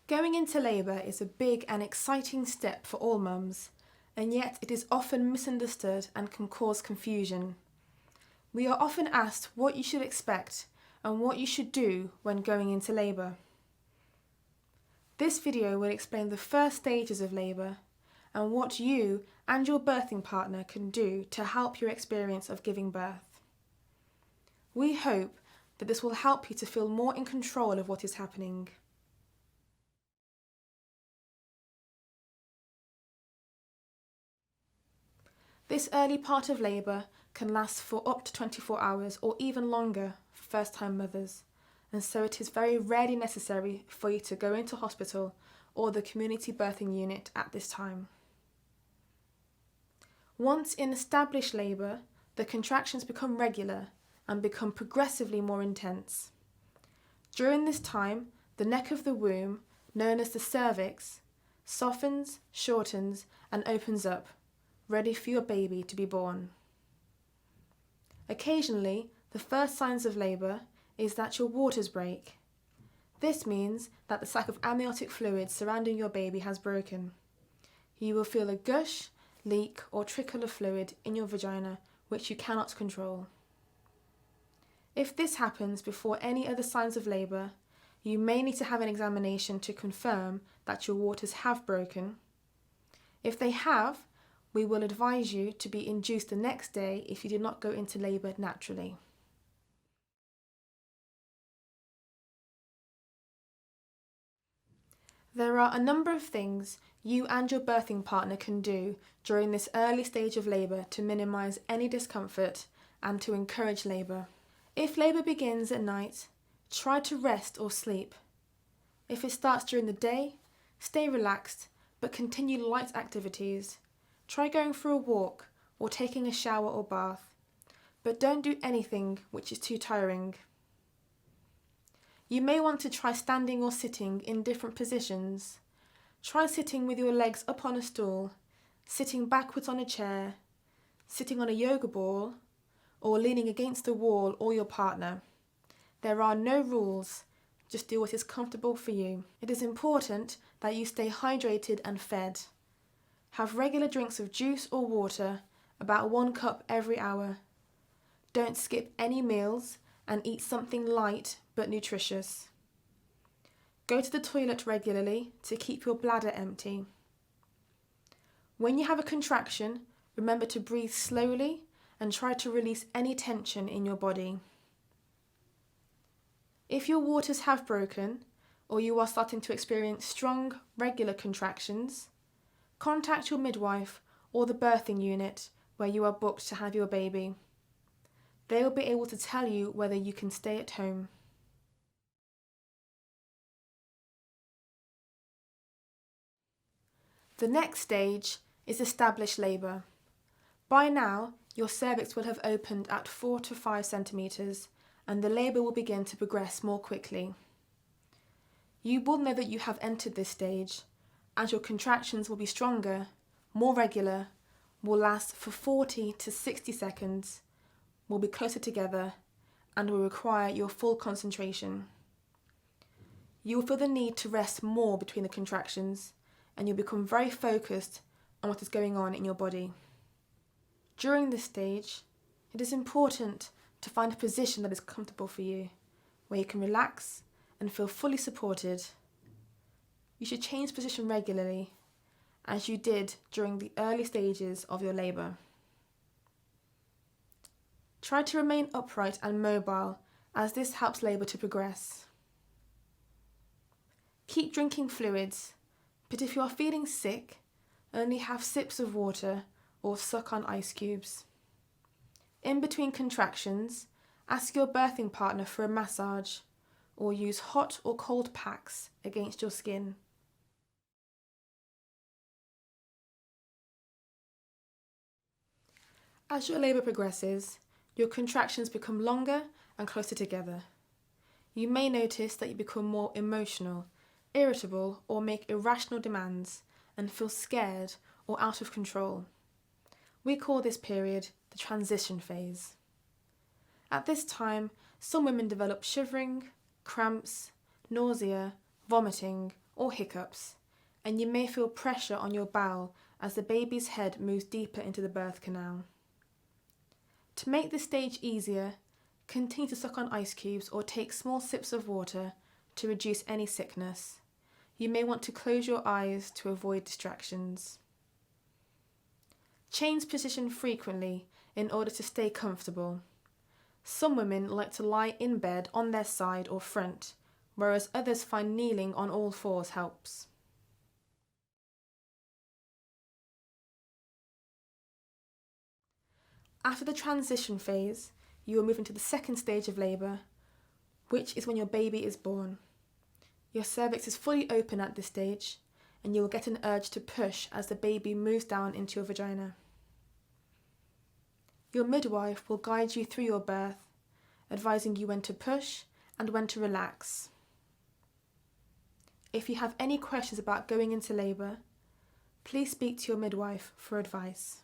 Going into labour is a big and exciting step for all mums, and yet it is often misunderstood and can cause confusion. We are often asked what you should expect and what you should do when going into labour. This video will explain the first stages of labour and what you and your birthing partner can do to help your experience of giving birth. We hope that this will help you to feel more in control of what is happening. This early part of labour can last for up to 24 hours or even longer for first-time mothers, and so it is very rarely necessary for you to go into hospital or the community birthing unit at this time. Once in established labour, the contractions become regular and become progressively more intense. During this time, the neck of the womb, known as the cervix, softens, shortens and opens up, ready for your baby to be born. Occasionally, the first signs of labour is that your waters break. This means that the sac of amniotic fluid surrounding your baby has broken. You will feel a gush, leak or trickle of fluid in your vagina which you cannot control. If this happens before any other signs of labour, you may need to have an examination to confirm that your waters have broken. If they have, we will advise you to be induced the next day if you did not go into labour naturally. There are a number of things you and your birthing partner can do during this early stage of labour to minimise any discomfort and to encourage labour. If labour begins at night, try to rest or sleep. If it starts during the day, stay relaxed but continue light activities. Try going for a walk or taking a shower or bath, but don't do anything which is too tiring. You may want to try standing or sitting in different positions. Try sitting with your legs up on a stool, sitting backwards on a chair, sitting on a yoga ball, or leaning against the wall or your partner. There are no rules, just do what is comfortable for you. It is important that you stay hydrated and fed. Have regular drinks of juice or water, about 1 cup every hour. Don't skip any meals and eat something light but nutritious. Go to the toilet regularly to keep your bladder empty. When you have a contraction, remember to breathe slowly and try to release any tension in your body. If your waters have broken or you are starting to experience strong, regular contractions, contact your midwife or the birthing unit where you are booked to have your baby. They will be able to tell you whether you can stay at home. The next stage is established labour. By now, your cervix will have opened at 4 to 5 centimetres and the labour will begin to progress more quickly. You will know that you have entered this stage, as your contractions will be stronger, more regular, will last for 40 to 60 seconds, will be closer together, and will require your full concentration. You will feel the need to rest more between the contractions, and you'll become very focused on what is going on in your body. During this stage, it is important to find a position that is comfortable for you, where you can relax and feel fully supported. You should change position regularly, as you did during the early stages of your labour. Try to remain upright and mobile, as this helps labour to progress. Keep drinking fluids, but if you are feeling sick, only have sips of water or suck on ice cubes. In between contractions, ask your birthing partner for a massage, or use hot or cold packs against your skin. As your labour progresses, your contractions become longer and closer together. You may notice that you become more emotional, irritable, or make irrational demands and feel scared or out of control. We call this period the transition phase. At this time, some women develop shivering, cramps, nausea, vomiting, or hiccups, and you may feel pressure on your bowel as the baby's head moves deeper into the birth canal. To make this stage easier, continue to suck on ice cubes or take small sips of water to reduce any sickness. You may want to close your eyes to avoid distractions. Change position frequently in order to stay comfortable. Some women like to lie in bed on their side or front, whereas others find kneeling on all fours helps. After the transition phase, you will move into the second stage of labour, which is when your baby is born. Your cervix is fully open at this stage, and you will get an urge to push as the baby moves down into your vagina. Your midwife will guide you through your birth, advising you when to push and when to relax. If you have any questions about going into labour, please speak to your midwife for advice.